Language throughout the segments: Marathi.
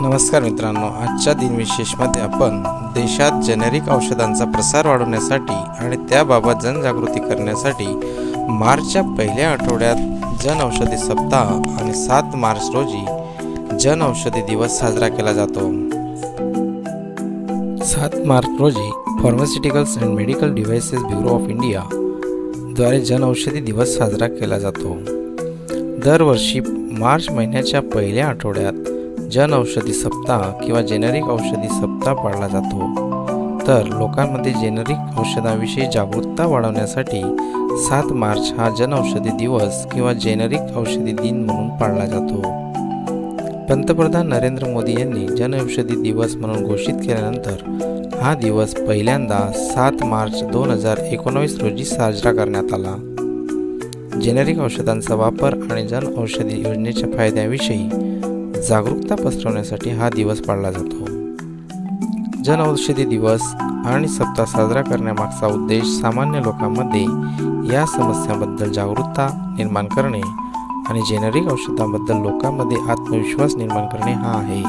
नमस्कार मित्रांनो, आजच्या दिनविशेषमध्ये आपण देशात जेनेरिक औषधांचा प्रसार वाढवण्यासाठी आणि त्याबाबत जनजागृती करण्यासाठी मार्चच्या पहिल्या आठवड्यात जनऔषधी सप्ताह आणि 7 मार्च रोजी जनऔषधी दिवस साजरा केला जातो। 7 मार्च रोजी pharmaceuticals and medical devices bureau of India द्वारे जनऔषधी दिवस साजरा केला जातो। दरवर्षी मार्च महिन्याच्या पहिल्या आठवड्यात जनऔषधी सप्ताह किंवा जेनेरिक औषधी सप्ताह पाळला जातो। तर लोकांमध्ये जेनेरिक औषधांविषयी जागरूकता वाढवण्यासाठी 7 मार्च हा जनऔषधी दिवस किंवा जेनेरिक औषधी दिन म्हणून पाळला जातो। पंतप्रधान नरेंद्र मोदी यांनी जनऔषधी दिवस म्हणून घोषित केल्यानंतर हा दिवस पहिल्यांदा 7 मार्च 2019 रोजी साजरा करण्यात आला। जेनेरिक औषधांचा वापर आणि जनऔषधी योजनेच्या फायद्याविषयी जागरूकता पसरवण्यासाठी हा दिवस पाळला जातो। जनऔषधी दिवस आणि सप्ताह साजरा करण्यामागचा उद्देश सामान्य लोकांमध्ये या समस्यांबद्दल जागरूकता निर्माण करणे आणि जेनेरिक औषधांबद्दल लोकांमध्ये आत्मविश्वास निर्माण करणे हा आहे।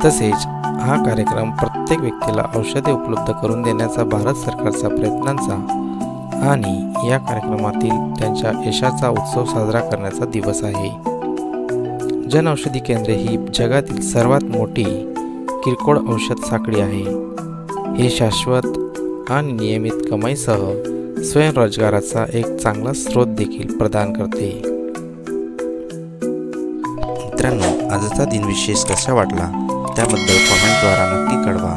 तसेच हा कार्यक्रम प्रत्येक व्यक्तीला औषधे उपलब्ध करून देण्याचा भारत सरकारचा प्रयत्नांचा आणि या कार्यक्रमातील त्यांच्या यशाचा उत्सव साजरा करण्याचा दिवस आहे। जनऔषधी केंद्रे ही जगातील सर्वात मोठी किरकोळ औषध साखळी आहे। हे शाश्वत आणि नियमित कमाईसह स्वयंरोजगाराचा एक चांगला स्रोत देखील प्रदान करते। मित्रांनो, आजचा दिनविशेष कसा वाटला त्याबद्दल कमेंटद्वारा नक्की कळवा।